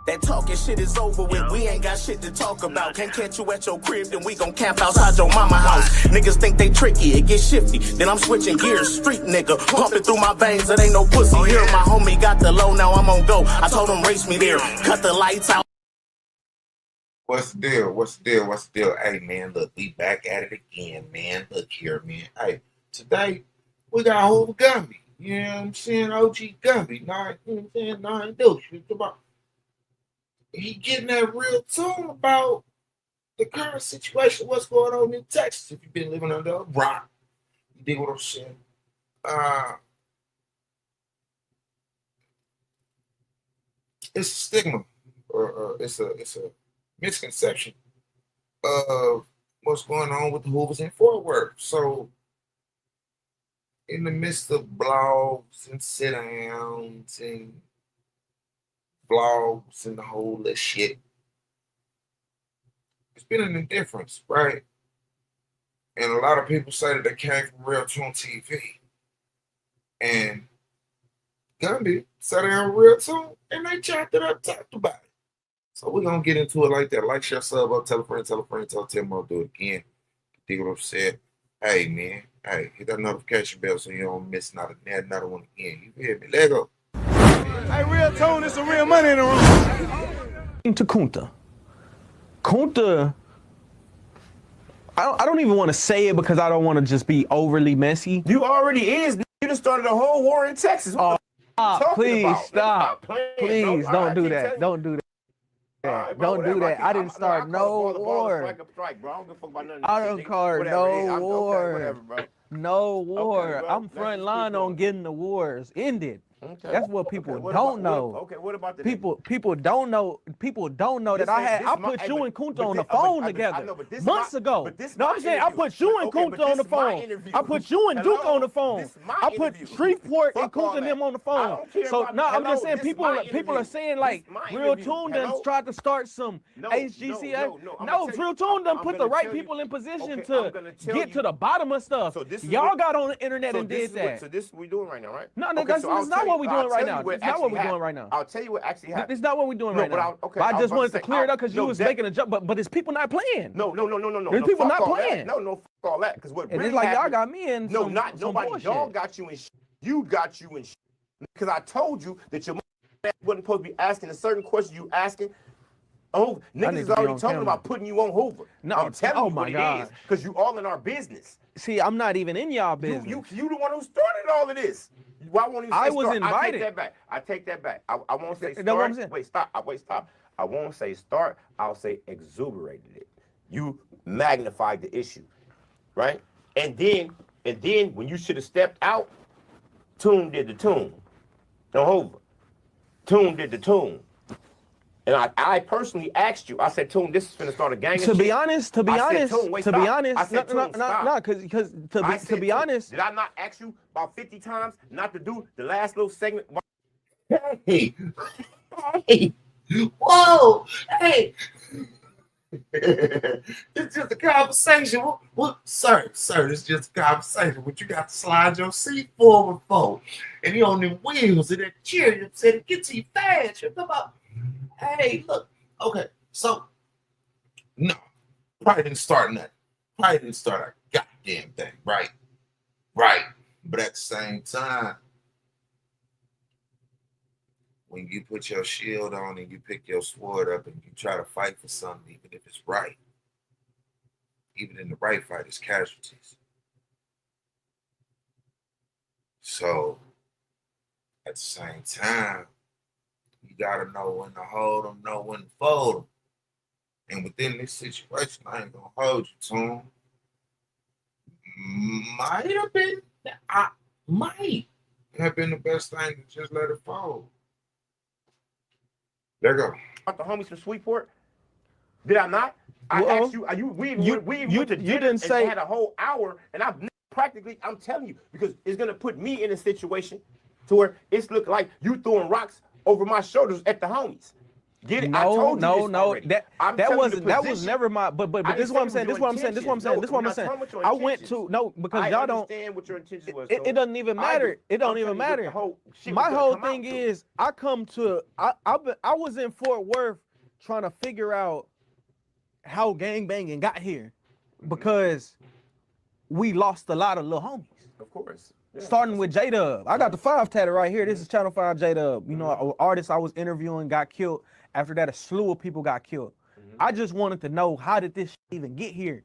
That talking shit is over with, we ain't got shit to talk about. Can't catch you at your crib, then we gon' camp outside your mama house. Niggas think they tricky, it get shifty, then I'm switching gears. Street nigga, pumping through my veins, it ain't no pussy here. My homie got the low, now I'm on go. I told him race me there, cut the lights out. What's the deal? What's the deal? What's the deal? Hey man, look, we back at it again, man. Look here, man. Hey, today we got HOOVER Gumby. You know what I'm saying? OG Gumby. Nah, you know what I'm saying? Nah, I do shit about. He getting that real tune about the current situation, what's going on in Texas. If you've been living under a rock, you dig what I'm saying? It's a stigma, or it's a misconception of what's going on with the Hoovers in Fort Worth. So, in the midst of blogs and sit-downs and blogs and the whole little shit, it's been an indifference, right? And a lot of people say that they came from Real TOON TV. And Gumby sat down Real TOON and they chopped it up, talked about it. So we're going to get into it like that. Like, share, sub up, tell a friend, tell 10 more, do it again. Dig what I'm saying. Hey, man. Hey, hit that notification bell so you don't miss another one again. You hear me? Let go. Hey, Real TOON, there's some real money in the room. To Kunta. Kunta, I don't even want to say it because I don't want to just be overly messy. You already is. You just started a whole war in Texas. Please stop. Please don't do that. Don't do that. Right, don't do that. I didn't start no war. I don't call no war. No war. I'm front line on getting the wars ended. Okay. That's what people don't know. Okay, what about the people don't know? People don't know that I put you and Kunta on the phone together months ago. No, I'm saying I put you and Kunta on the phone. I put you and Duke on the phone. I put Shreveport and Kunta and them on the phone. So no, I'm just saying people are saying like Real TOON done tried to start some HGCA. No, Real TOON done put the right people in position to get to the bottom of stuff. Y'all got on the internet and did that. So this is what we're doing right now, right? No, that's not what we're doing right now. It's not what we're doing right now. I'll tell you what actually happened. It's not what we're doing right now. I just wanted to clear it up because you was making a joke, but it's people not playing. No. There's people not playing. No, fuck all that. Because what really it's like y'all got me in. No, not nobody. Y'all got you in. You got you in. Because I told you that your wasn't supposed to be asking a certain question you asking. Oh, niggas is already talking about putting you on HOOVER. No, I'm telling you what it is. Because you all in our business. See, I'm not even in y'all business. You the one who started all of this. Why won't you say I was start? invited. I take that back. I won't say start. Wait, stop. I won't say start. I'll say exuberated it. You magnified the issue, right? And then when you should have stepped out, TOON did the TOON. No HOOVER. TOON did the TOON. And I personally asked you. I said, TOON, this is finna start a gang. To be honest, no, because to be honest, did I not ask you about 50 times not to do the last little segment? Hey, whoa, hey. It's just a conversation. What, sir, it's just a conversation. But you got to slide your seat forward for. And you on the wheels of that chair. You said it gets you fast. You come up. Hey, look. Okay, so no, probably didn't start nothing. Probably didn't start a goddamn thing, right? Right. But at the same time, when you put your shield on and you pick your sword up and you try to fight for something, even if it's right, even in the right fight, it's casualties. So at the same time, you gotta know when to hold them, know when to fold them. And within this situation, I ain't gonna hold you, TOON. Might have been the best thing to just let it fold. There you go. About the homies from Shreveport? Did I not? I asked you. We didn't say had a whole hour, and I'm telling you, because it's gonna put me in a situation to where it's look like you throwing rocks over my shoulders at the homies. Get it? No. That was never my. But this is what I'm saying. This is what I'm saying. I went to because y'all don't understand what your intention was. It doesn't even matter. It don't even matter. My whole thing is I was in Fort Worth trying to figure out how gangbanging got here because we lost a lot of little homies. Of course. Yeah. Starting with J-Dub. I got the 5 tatted right here. This is Channel 5 J-Dub. You know, an artist I was interviewing got killed. After that, a slew of people got killed. I just wanted to know, how did this even get here?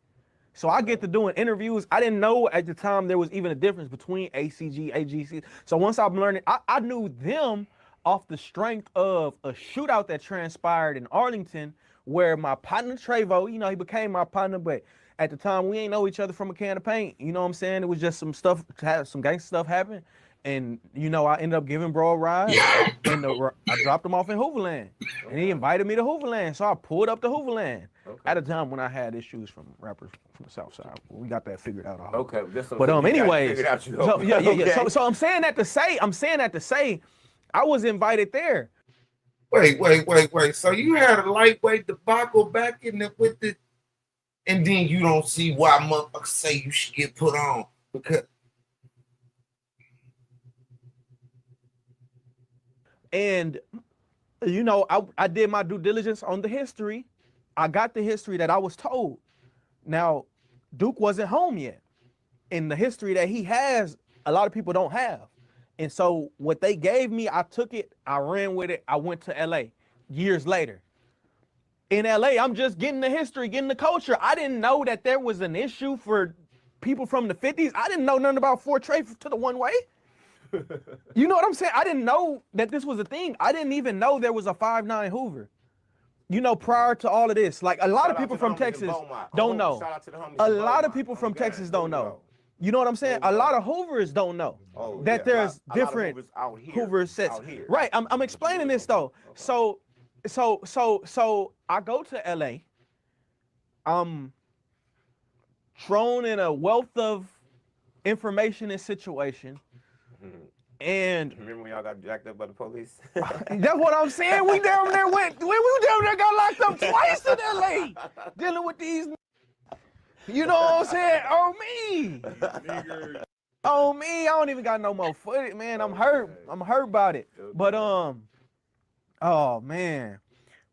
So I get to doing interviews. I didn't know at the time there was even a difference between ACG, AGC. So once I'm learning, I knew them off the strength of a shootout that transpired in Arlington where my partner Trevo, you know, he became my partner, but at the time we ain't know each other from a can of paint. You know what I'm saying? It was just some stuff, some gangster stuff happened. And, you know, I ended up giving bro a ride, and I dropped him off in Hooverland, and he invited me to Hooverland, so I pulled up to Hooverland at a time when I had issues from rappers from the South Side. We got that figured out. Okay, but anyways, so I'm saying that to say, I was invited there. Wait. So you had a lightweight debacle back in the with the, and then you don't see why motherfuckers say you should get put on because. And, you know, I did my due diligence on the history. I got the history that I was told. Now, Duke wasn't home yet. And the history that he has, a lot of people don't have. And so what they gave me, I took it, I ran with it, I went to LA years later. In LA, I'm just getting the history, getting the culture. I didn't know that there was an issue for people from the 50s. I didn't know nothing about Fort Trey to the one way. You know what I'm saying? I didn't know that this was a thing. I didn't even know there was a 5'9" Hoover. You know, prior to all of this, like a lot of people from Texas don't know. A lot of people from Texas don't know. You know what I'm saying? A lot of Hoovers don't know that there's different Hoover sets. Right. I'm explaining this though. So I go to LA. I'm thrown in a wealth of information and situation. And remember when y'all got jacked up by the police? That's what I'm saying. We down there we down there got locked up twice in LA dealing with these. You know what I'm saying? Oh me, I don't even got no more footage, man. I'm hurt. I'm hurt about it. But oh man.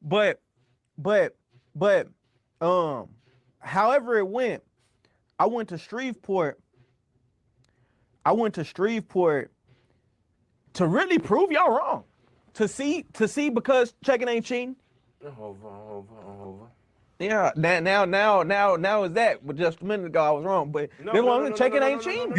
But however it went, I went to Shreveport to really prove y'all wrong. To see because checking ain't cheating. Over. Yeah, now is that? But just a minute ago I was wrong. But checking ain't cheating.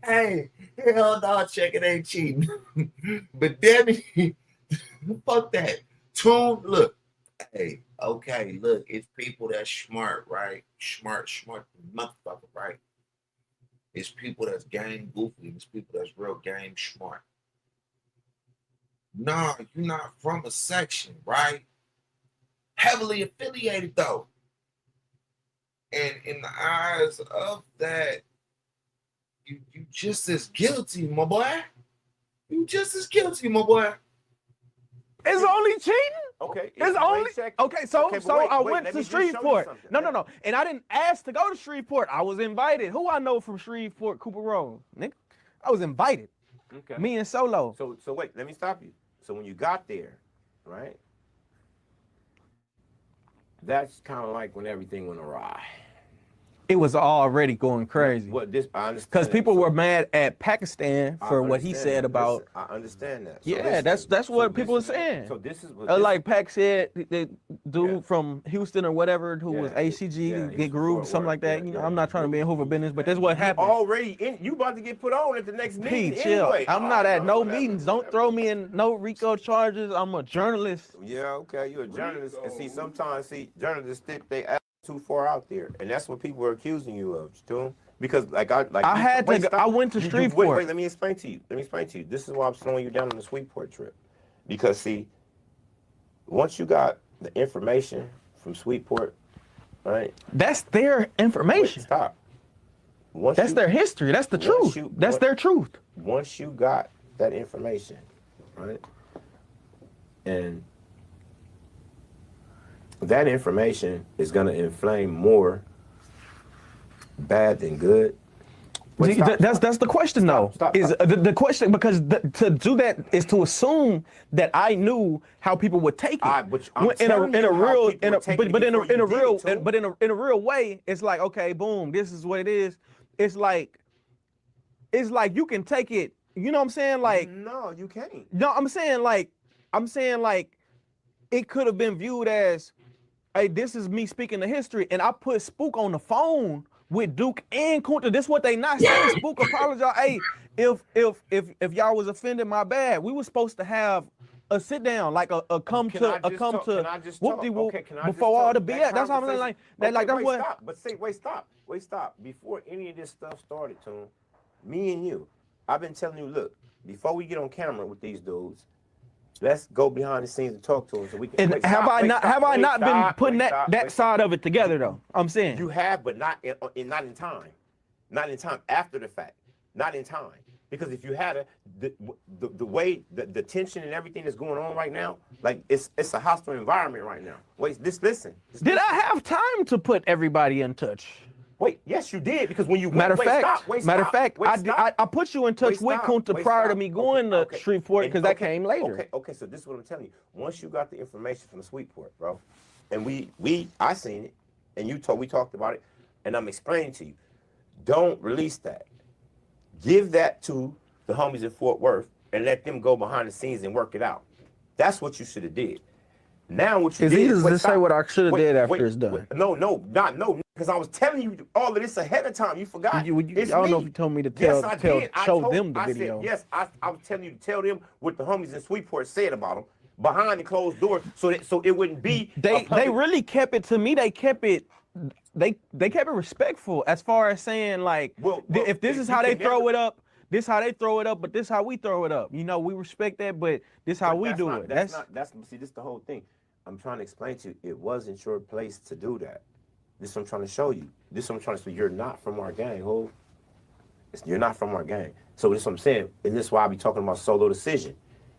Hey, hell no, checking ain't cheating. But Debbie, fuck that. TOON, look. Hey, okay, look, it's people that's smart, right? Smart motherfucker, right? It's people that's game goofy. It's people that's real game smart. No, you're not from a section, right? Heavily affiliated, though. And in the eyes of that, you just as guilty, my boy. You just as guilty, my boy. It's only cheating? Okay. It's only okay. So I went to Shreveport. No. And I didn't ask to go to Shreveport. I was invited. Who I know from Shreveport, Cooper Road, nigga? I was invited. Okay. Me and Solo. So wait, let me stop you. So when you got there, right? That's kind of like when everything went awry. It was already going crazy. I understand. Because people were mad at Pakistan for what he said about. I understand that. Yeah, that's what people are saying. So this is what like Pac said, the dude from Houston or whatever who was ACG, get grooved, something like that. You know, I'm not trying to be in Hoover business, but that's what happened. You about to get put on at the next meeting. Chill. Anyway. I'm not at no meetings. Don't throw me in no RICO charges. I'm a journalist. Yeah, okay, you're a journalist. And sometimes journalists think they act too far out there, and that's what people are accusing you of, TOON. Because I went to Shreveport. Wait, let me explain to you. This is why I'm slowing you down on the Shreveport trip. Because see, once you got the information from Shreveport, right? That's their information. Wait, stop. That's their history. That's the truth. That's their truth. Once you got that information, right? And that information is going to inflame more bad than good. Wait, that's the question, though. Is the question, because to do that is to assume that I knew how people would take it. In a real way, it's like, okay, boom, this is what it is. It's like you can take it. You know what I'm saying? Like, no, you can't. No, I'm saying like it could have been viewed as, hey, this is me speaking the history, and I put Spook on the phone with Duke and Kunta. This is what they not saying. Spook apologize. Hey, if y'all was offended, my bad. We were supposed to have a sit down, like a come to whoop de whoop before all the BS. That's what I'm saying. Like that. Like that's what. Stop. But say, wait, stop. Before any of this stuff started, Toon, me and you, I've been telling you, look, before we get on camera with these dudes, let's go behind the scenes and talk to them so we can. And have I not been putting that side of it together though? I'm saying you have, but not in time, not in time after the fact, not in time. Because if you had the way the tension and everything that's going on right now, like it's a hostile environment right now. Wait, listen. Did I have time to put everybody in touch? Wait, yes, you did, because when you matter of fact, I put you in touch with Kunta prior to me going to Shreveport, because that came later. Okay, so this is what I'm telling you. Once you got the information from the Sweetport, bro, and I seen it, and we talked about it, and I'm explaining to you, don't release that. Give that to the homies in Fort Worth and let them go behind the scenes and work it out. That's what you should have did. Now what you did is to say what I should have did after it's done. No, because I was telling you all of this ahead of time. You forgot. I don't know if you told me to show them the video. Yes, I was telling you to tell them what the homies in Sweetport said about them behind the closed doors, so it wouldn't be. They really kept it to me. They kept it respectful as far as saying like, if this is how they throw it up, this how they throw it up, but this how we throw it up. You know, we respect that, but this how we do it. See, this is the whole thing. I'm trying to explain to you, it wasn't your place to do that. This is what I'm trying to show you. This is what I'm trying to say. You're not from our gang, ho. You're not from our gang. So this is what I'm saying, and this is why I be talking about solo decision.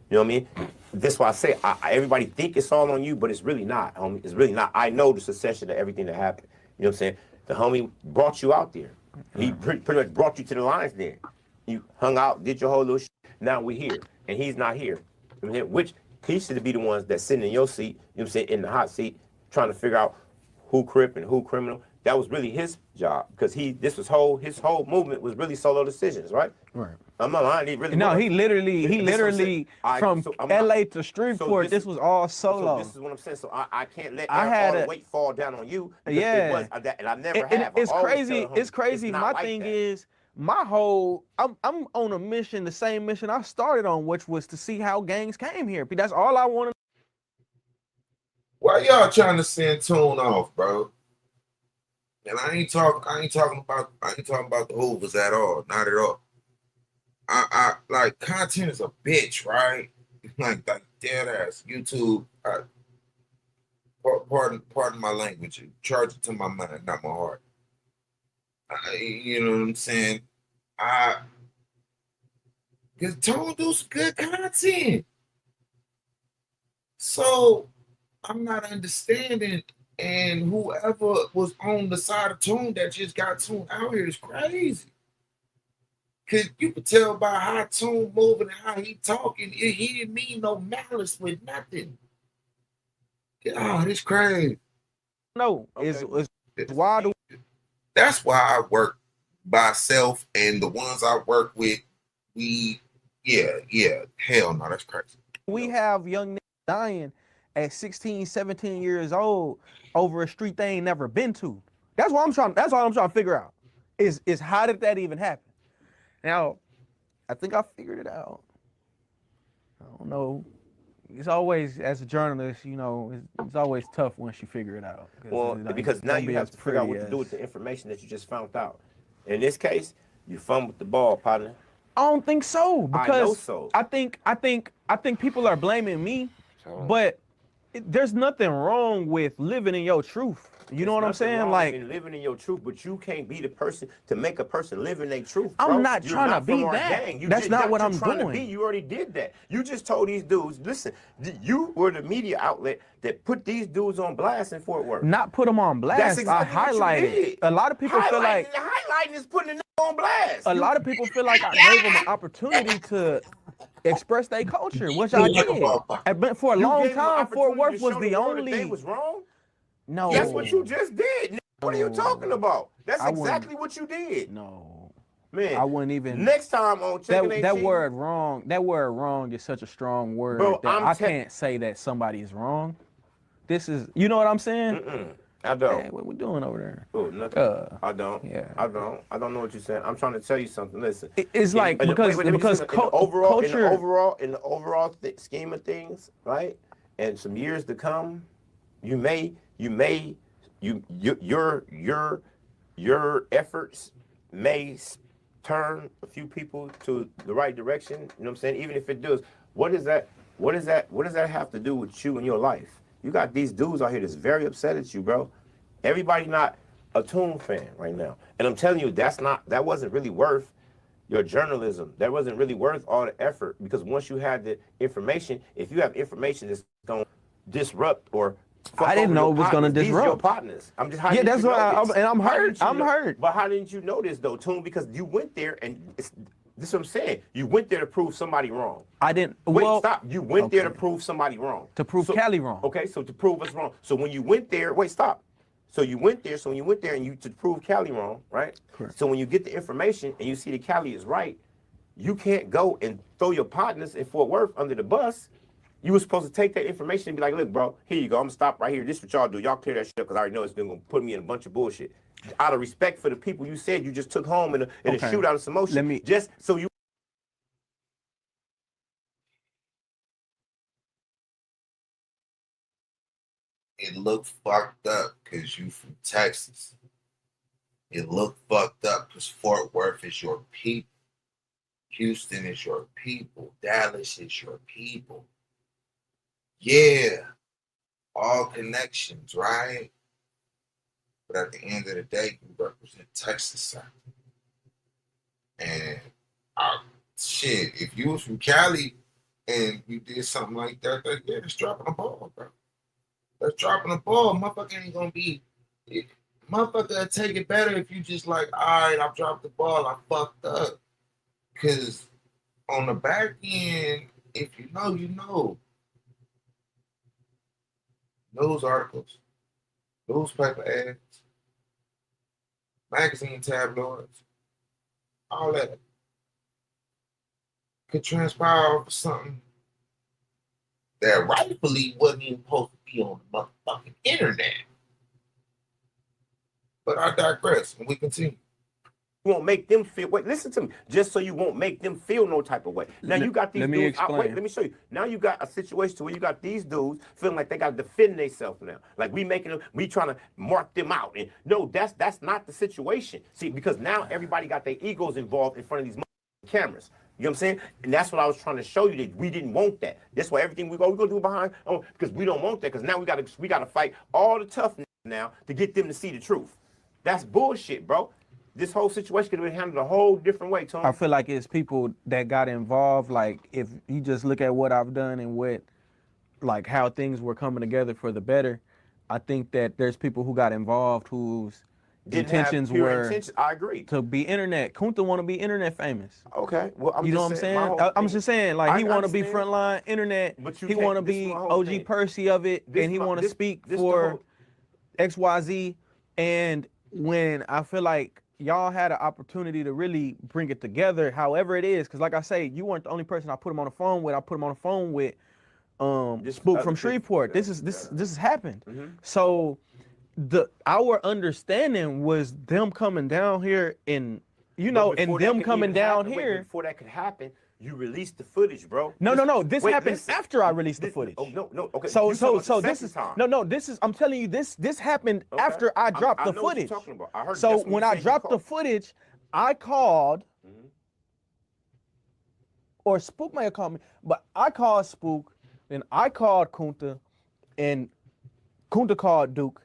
You know what I mean? This is why I say everybody think it's all on you, but it's really not, homie. It's really not. I know the succession of everything that happened. You know what I'm saying? The homie brought you out there. He pretty much brought you to the lines there. You hung out, did your whole little shit. Now we here, and he's not here. I mean, which he should be the ones that's sitting in your seat, you know what I'm saying, in the hot seat, trying to figure out who Crip and who criminal. That was really his job, because his whole movement was really solo decisions, right? Right. I'm not lying. He really no, was. he literally from LA to Shreveport. This was all solo. So this is what I'm saying. So I can't let all the weight fall down on you. Yeah. And I never have. It's crazy. It's crazy. My thing is, I'm on a mission, the same mission I started on, which was to see how gangs came here. That's all I wanted. Why y'all trying to send TOON off, bro? And I ain't talking about the Hoovers at all. Not at all. I like, content is a bitch, right? Like dead ass. YouTube. Pardon my language. Charge it to my mind, not my heart. You know what I'm saying? Because TOON do some good content. So I'm not understanding, and whoever was on the side of TOON that just got TOON out here is crazy. Cause you could tell by how TOON moving and how he talking, he didn't mean no malice with nothing. God, it's crazy. No, it's wild. That's why I work by myself, and the ones I work with, hell no, that's crazy. We have young niggas dying at 16, 17 years old over a street they ain't never been to. That's all I'm trying to figure out. Is how did that even happen? Now, I think I figured it out. I don't know. It's always, as a journalist, you know, it's always tough once you figure it out. Well, because now you have to figure out what to do with the information that you just found out. In this case, you fumbled the ball, partner. I don't think so, because I know so. I think people are blaming me, but there's nothing wrong with living in your truth. You know what I'm saying? Like in living in your truth, but you can't be the person to make a person live in their truth. Bro. I'm not You're trying not to be that. That's not what I'm doing. You already did that. You just told these dudes, listen, you were the media outlet that put these dudes on blast in Fort Worth. Not put them on blast. That's exactly I highlighted. A lot of people feel like highlighting is putting them on blast. A lot of people feel like I gave them an opportunity to express their culture, which I did. But for a long time, Fort Worth was the only. They was wrong. No, that's what you just did. What are you talking about? That's exactly what you did. No, man, I wouldn't even. Next time on that word wrong. That word wrong is such a strong word. Bro, that I can't say that somebody is wrong. This is, you know what I'm saying? I don't. Hey, what we doing over there? Oh, nothing. I don't. Yeah. I don't know what you're saying. I'm trying to tell you something. Listen. It's like because in the overall scheme of things, right? And some years to come, your efforts may turn a few people to the right direction. You know what I'm saying? Even if it does, what does that have to do with you and your life? You got these dudes out here that's very upset at you, bro. Everybody not a TOON fan right now. And I'm telling you, that wasn't really worth your journalism. That wasn't really worth all the effort, because once you had the information, if you have information that's going to disrupt or I didn't know it was going to disrupt. These your partners. I'm just yeah, that's what I'm hurt. I'm hurt. But how didn't you know this though, TOON? Because you went there and this is what I'm saying. You went there to prove somebody wrong. I didn't. Wait, stop. You went there to prove somebody wrong. To prove Cali wrong. Okay, so to prove us wrong. So when you went there, wait, stop. So you went there. So when you went there and you to prove Cali wrong, right? Correct. So when you get the information and you see that Cali is right, you can't go and throw your partners in Fort Worth under the bus. You were supposed to take that information and be like, look, bro, here you go. I'm going to stop right here. This is what y'all do. Y'all clear that shit up because I already know it's going to put me in a bunch of bullshit. Out of respect for the people you said you just took home in a shootout of some motion. Just so you. It looked fucked up because you from Texas. It looked fucked up because Fort Worth is your people. Houston is your people. Dallas is your people. Yeah, all connections, right? But at the end of the day, you represent Texas side. And shit, if you was from Cali and you did something like that, yeah, that's dropping the ball, bro. That's dropping the ball. Motherfucker ain't gonna be. Motherfucker take it better if you just like, all right, I dropped the ball, I fucked up. Cause on the back end, if you know, you know. News articles, newspaper ads, magazine tabloids, all that could transpire for something that rightfully wasn't even supposed to be on the motherfucking internet. But I digress, and we continue. You won't make them feel. Wait, listen to me. Just so you won't make them feel no type of way. Now you got these let me dudes. explain. Wait, let me show you. Now you got a situation where you got these dudes feeling like they got to defend themselves now. Like we trying to mark them out. And no, that's not the situation. See, because now everybody got their egos involved in front of these cameras. You know what I'm saying? And that's what I was trying to show you, that we didn't want that. That's why everything we're gonna do behind, because we don't want that. Because now we gotta fight all the toughness now to get them to see the truth. That's bullshit, bro. This whole situation could have been handled a whole different way, Tony. I feel like it's people that got involved. Like if you just look at what I've done and like how things were coming together for the better, I think that there's people who got involved whose intentions were. I agree. To be internet. Kunta want to be internet famous. Okay. Well, you know what I'm saying? I'm just saying, like he want to be frontline internet. But he want to be OG Percy of it, and he want to speak for XYZ. And when I feel like y'all had an opportunity to really bring it together, however it is, because like I say, you weren't the only person I put him on the phone with. I put him on the phone with Spook from Shreveport. This has happened. Mm-hmm. So our understanding was them coming down here and them coming down here. Before that could happen, you released the footage, bro. No. This happened after I released the footage. Oh no. Okay. So this is this is. I'm telling you, this happened after I dropped the footage. What you're talking about. I heard. So when I dropped the footage, I called, or Spook may have called me, but I called Spook, then I called Kunta, and Kunta called Duke.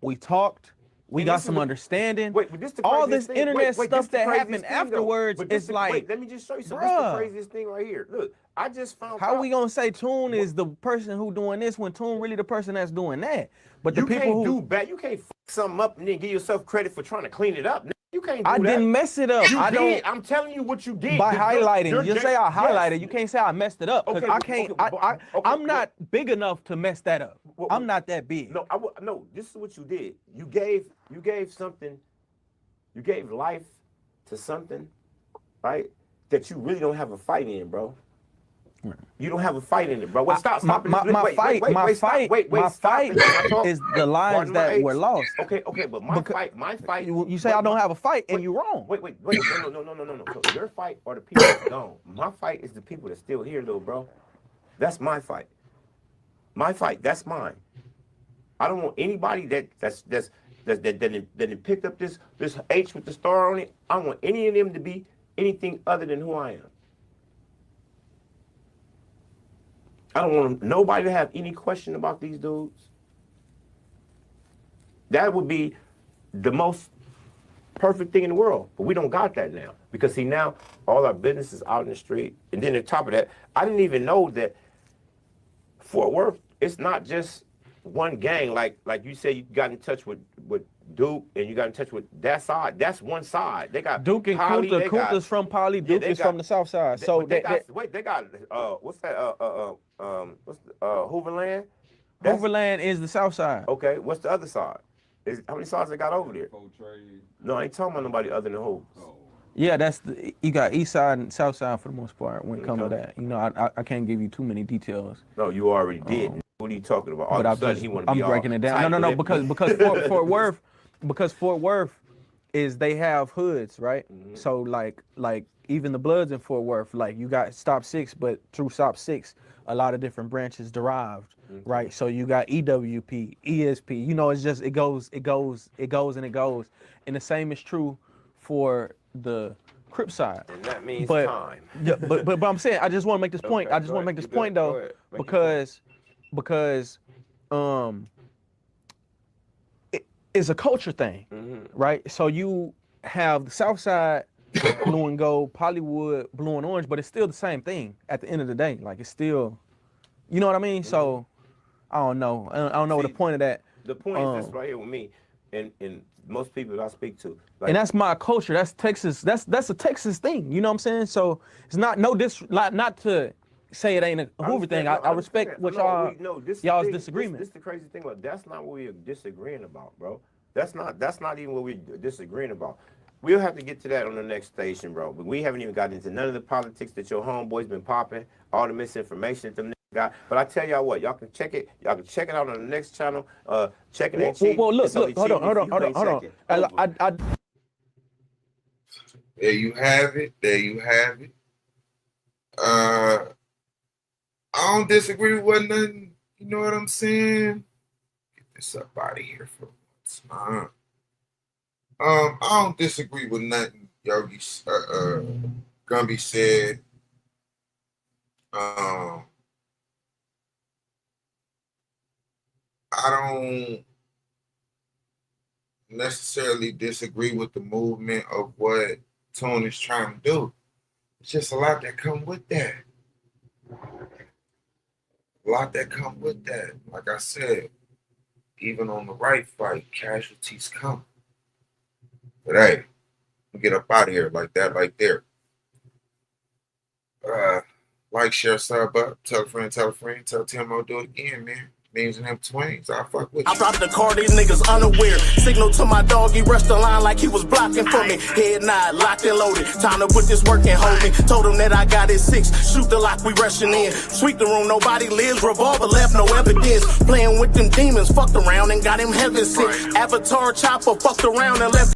We talked. We got some understanding. Wait, but all this internet stuff that happened afterwards is like, wait, let me just show you something. This is the craziest thing right here. Look, I just found How we gonna say TOON is the person who doing this when TOON really the person that's doing that? But the you people can't who do bad, you can't fuck something up and then give yourself credit for trying to clean it up. You can't do that. I didn't mess it up. You did. I'm telling you what you did. By highlighting. You say I highlighted. You can't say I messed it up. Because I can't. I'm not big enough to mess that up. I'm not that big. No, no. This is what you did. You gave something. You gave life to something, right? That you really don't have a fight in, bro. You don't have a fight in it, bro. Wait, stop. My fight is the lives that were lost. Okay, but my fight. You say I don't have a fight, and you're wrong. Wait. No. So your fight are the people that's gone. My fight is the people that's still here, little bro. That's my fight. My fight. That's mine. I don't want anybody that picked up this H with the star on it. I don't want any of them to be anything other than who I am. I don't want nobody to have any question about these dudes. That would be the most perfect thing in the world. But we don't got that now. Because see, now all our business is out in the street. And then on top of that, I didn't even know that Fort Worth, it's not just one gang. Like you said, you got in touch with Duke and you got in touch with that side. That's one side. They got Duke and Kunta. Kunta's from Poly. Duke is from the south side. So they got what's that? Hooverland. Hooverland is the south side. Okay, what's the other side? How many sides they got over there? No, I ain't talking about nobody other than who. Yeah, you got east side and south side for the most part when it comes to that. You know, I can't give you too many details. No, you already did. What are you talking about? All of a sudden he want to be I'm breaking it down. No, because Fort Worth is they have hoods, right? Mm-hmm. So like even the Bloods in Fort Worth, like you got Stop 6, but through Stop 6, a lot of different branches derived, right? So you got EWP, ESP. You know, it's just it goes. And the same is true for the Crip side. And that means time. Yeah, but I'm saying I just want to make this point. I just want to make this point though, because it's a culture thing, right? So you have the South Side blue and gold, Hollywood blue and orange, but it's still the same thing at the end of the day. Like it's still, you know what I mean? So I don't know. I don't know what the point of that. The point is this right here with me, and most people I speak to. Like, and that's my culture. That's Texas. That's a Texas thing. You know what I'm saying? So it's not not to say it ain't a Hoover thing. I respect what y'all's disagreement. This is the crazy thing about that's not what we're disagreeing about, bro. That's not even what we're disagreeing about. We'll have to get to that on the next station, bro. But we haven't even gotten into none of the politics that your homeboy's been popping, all the misinformation that them niggas got. But I tell y'all what, y'all can check it out on the next channel. Check it out. Well, look, hold on. There you have it. I don't disagree with nothing. You know what I'm saying? Get this up out of here for once. I don't disagree with nothing Yogi Gumby said. I don't necessarily disagree with the movement of what TOON is trying to do. It's just a lot that come with that. Like I said, even on the right fight, casualties come. But hey, we get up out of here like that, right there. Like, share, sub up, tell a friend, tell Tim I'll do it again, man. Names and them twins, I fuck with you. I dropped the car, these niggas unaware. Signal to my dog, he rushed the line like he was blocking for me. Head nod, locked and loaded. Time to put this work in, hold me. Told him that I got it 6. Shoot the lock, we rushing in. Sweep the room, nobody lives. Revolver left, no evidence. Playing with them demons, fucked around and got him heaven sick. Avatar chopper, fucked around and left.